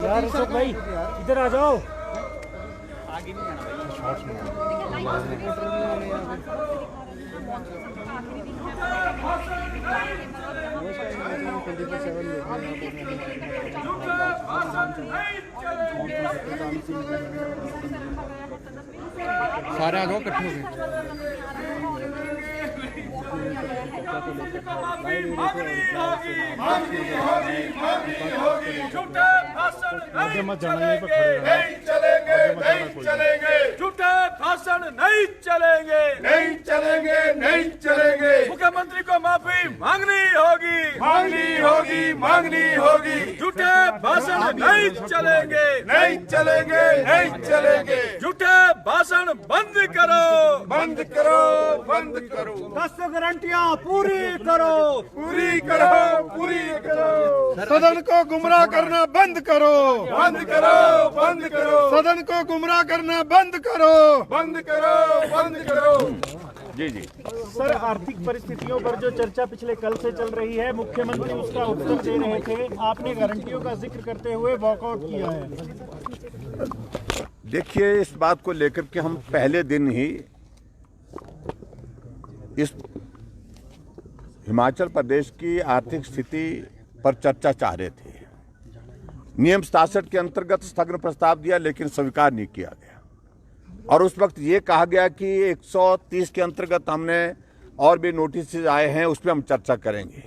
यार अशोक भाई इधर आ जाओ। आगे नहीं जाना सारे आ जाओ इकट्ठे हो गए। आगे मत जाना, यहीं पे खड़े रहना। नहीं चलेंगे, नहीं चलेंगे, झूठे भाषण नहीं चलेंगे, नहीं चलेंगे, नहीं चलेंगे। मुख्यमंत्री को माफी मांगनी होगी, मांगनी होगी, मांगनी होगी। झूठे भाषण नहीं चलेंगे, नहीं चलेंगे, नहीं चलेंगे। झूठे भाषण बंद करो, बंद करो, बंद करो, 10 गारंटियां पूरी करो, पूरी करो, पूरी करो। सदन को गुमराह करना बंद करो, बंद करो, बंद करो, सदन को गुमराह करना बंद करो। बंद करो, बंद करो। जी जी सर आर्थिक परिस्थितियों पर जो चर्चा पिछले कल से चल रही है, मुख्यमंत्री उसका उत्तर दे रहे थे, आपने गारंटियों का जिक्र करते हुए वॉकआउट किया है। देखिए, इस बात को लेकर के हम पहले दिन ही इस हिमाचल प्रदेश की आर्थिक स्थिति पर चर्चा चाह रहे थे। नियम 67 के अंतर्गत स्थगन प्रस्ताव दिया, लेकिन स्वीकार नहीं किया गया। और उस वक्त ये कहा गया कि 130 के अंतर्गत हमने और भी नोटिस आए हैं, उस पर हम चर्चा करेंगे।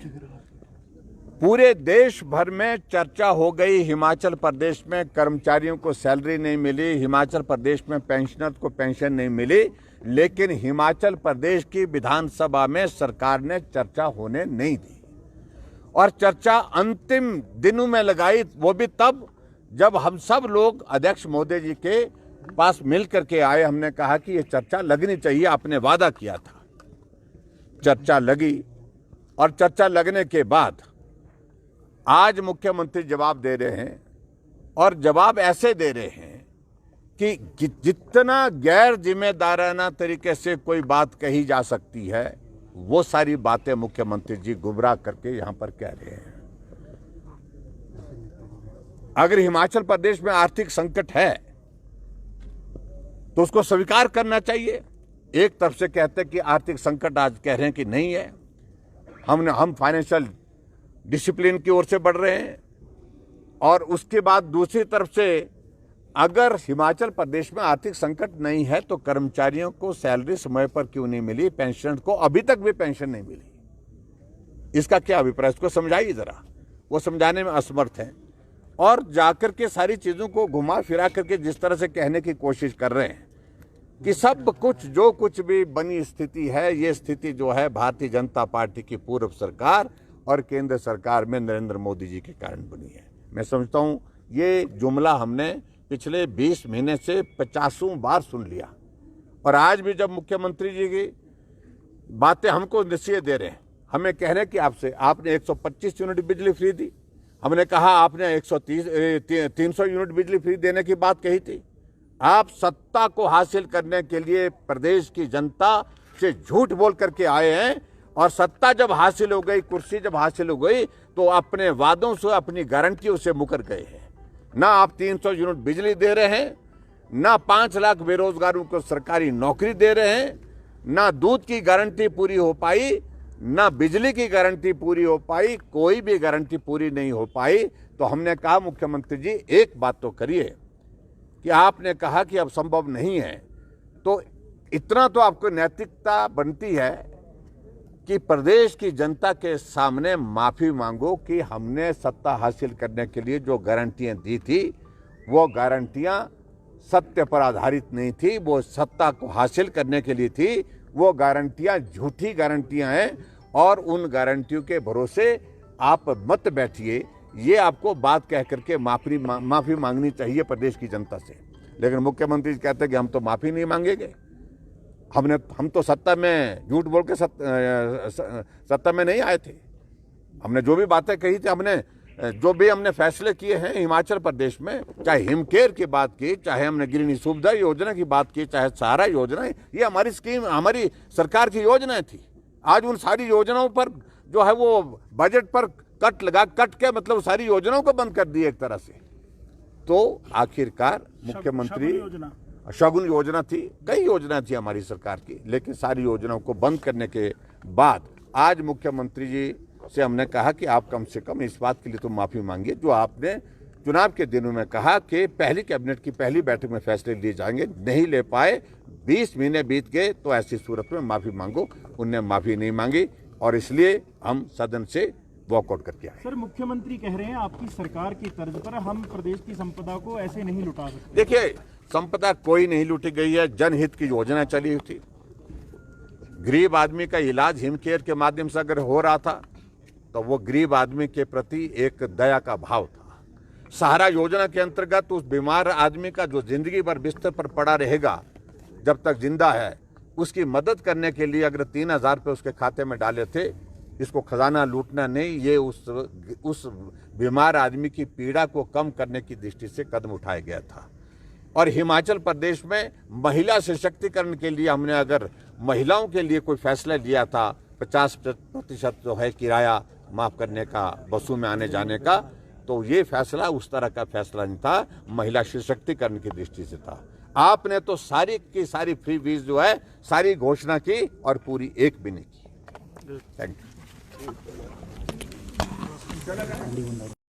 पूरे देश भर में चर्चा हो गई। हिमाचल प्रदेश में कर्मचारियों को सैलरी नहीं मिली, हिमाचल प्रदेश में पेंशनर को पेंशन नहीं मिली, लेकिन हिमाचल प्रदेश की विधानसभा में सरकार ने चर्चा होने नहीं दी। और चर्चा अंतिम दिनों में लगाई, वो भी तब जब हम सब लोग अध्यक्ष महोदय जी के पास मिल करके आए। हमने कहा कि ये चर्चा लगनी चाहिए, आपने वादा किया था। चर्चा लगी, और चर्चा लगने के बाद आज मुख्यमंत्री जवाब दे रहे हैं, और जवाब ऐसे दे रहे हैं कि जितना गैर जिम्मेदाराना तरीके से कोई बात कही जा सकती है, वो सारी बातें मुख्यमंत्री जी गुमराह करके यहां पर कह रहे हैं। अगर हिमाचल प्रदेश में आर्थिक संकट है तो उसको स्वीकार करना चाहिए। एक तरफ से कहते हैं कि आर्थिक संकट, आज कह रहे हैं कि नहीं है, हम फाइनेंशियल डिसिप्लिन की ओर से बढ़ रहे हैं। और उसके बाद दूसरी तरफ से अगर हिमाचल प्रदेश में आर्थिक संकट नहीं है तो कर्मचारियों को सैलरी समय पर क्यों नहीं मिली, पेंशन को अभी तक भी पेंशन नहीं मिली, इसका क्या अभिप्राय, इसको समझाइए जरा। वो समझाने में असमर्थ हैं, और जाकर के सारी चीजों को घुमा फिरा करके जिस तरह से कहने की कोशिश कर रहे हैं कि सब कुछ जो कुछ भी बनी स्थिति है, ये स्थिति जो है भारतीय जनता पार्टी की पूर्व सरकार और केंद्र सरकार में नरेंद्र मोदी जी के कारण बनी है। मैं समझता हूं ये जुमला हमने पिछले 20 महीने से 50 बार सुन लिया। और आज भी जब मुख्यमंत्री जी की बातें हमको नसीहत दे रहे हैं, हमें कह रहे हैं कि आपने 125 यूनिट बिजली फ्री दी, हमने कहा आपने 300 यूनिट बिजली फ्री देने की बात कही थी। आप सत्ता को हासिल करने के लिए प्रदेश की जनता से झूठ बोल करके आए हैं, और सत्ता जब हासिल हो गई, कुर्सी जब हासिल हो गई, तो अपने वादों से, अपनी गारंटियों से मुकर गए हैं। ना आप 300 यूनिट बिजली दे रहे हैं, ना 5 लाख बेरोजगारों को सरकारी नौकरी दे रहे हैं, ना दूध की गारंटी पूरी हो पाई, ना बिजली की गारंटी पूरी हो पाई, कोई भी गारंटी पूरी नहीं हो पाई। तो हमने कहा मुख्यमंत्री जी एक बात तो करिए कि आपने कहा कि अब संभव नहीं है, तो इतना तो आपको नैतिकता बनती है कि प्रदेश की जनता के सामने माफी मांगो कि हमने सत्ता हासिल करने के लिए जो गारंटियां दी थी, वो गारंटियां सत्य पर आधारित नहीं थी, वो सत्ता को हासिल करने के लिए थी। वो गारंटियां झूठी गारंटियां हैं, और उन गारंटियों के भरोसे आप मत बैठिए। ये आपको बात कह करके माफी मांगनी चाहिए प्रदेश की जनता से। लेकिन मुख्यमंत्री कहते हैं कि हम तो माफी नहीं मांगेंगे, हम तो सत्ता में झूठ बोल के सत्ता में नहीं आए थे। हमने जो भी बातें कही थी, जो भी हमने फैसले किए हैं हिमाचल प्रदेश में, चाहे हिमकेयर की बात की, चाहे हमने गृहिणी सुविधा योजना की बात की, चाहे सहारा योजना, ये हमारी स्कीम, हमारी सरकार की योजनाएं थी। आज उन सारी योजनाओं पर जो है वो बजट पर कट के मतलब सारी योजनाओं को बंद कर दिए एक तरह से। तो आखिरकार मुख्यमंत्री योजना शगुन योजना थी, कई योजना थी हमारी सरकार की, लेकिन सारी योजनाओं को बंद करने के बाद आज मुख्यमंत्री जी से हमने कहा कि आप कम से कम इस बात के लिए तो माफी मांगिए जो आपने चुनाव के दिनों में कहा कि पहली कैबिनेट की पहली बैठक में फैसले लिए जाएंगे, नहीं ले पाए, 20 महीने बीत गए, तो ऐसी सूरत में माफी मांगो। उनने माफी नहीं मांगी और इसलिए हम सदन से वॉकआउट करके आए। सर, मुख्यमंत्री कह रहे हैं आपकी सरकार की तर्ज पर हम प्रदेश की संपदा को ऐसे नहीं लुटा सकते। देखिए, संपदा कोई नहीं लूटी गई है, जनहित की योजना चली हुई थी। गरीब आदमी का इलाज हिमकेयर के माध्यम से अगर हो रहा था तो वो गरीब आदमी के प्रति एक दया का भाव था। सहारा योजना के अंतर्गत उस बीमार आदमी का जो जिंदगी भर बिस्तर पर पड़ा रहेगा जब तक जिंदा है, उसकी मदद करने के लिए अगर 3,000 रुपये उसके खाते में डाले थे, इसको खजाना लूटना नहीं, ये उस बीमार आदमी की पीड़ा को कम करने की दृष्टि से कदम उठाया गया था। और हिमाचल प्रदेश में महिला सशक्तिकरण के लिए हमने अगर महिलाओं के लिए कोई फैसला लिया था, 50% जो है किराया माफ करने का, बसों में आने जाने का, तो ये फैसला उस तरह का फैसला नहीं था, महिला सशक्तिकरण की दृष्टि से था। आपने तो सारी की सारी फ्री वीज जो है सारी घोषणा की और पूरी एक भी नहीं की। Thank you.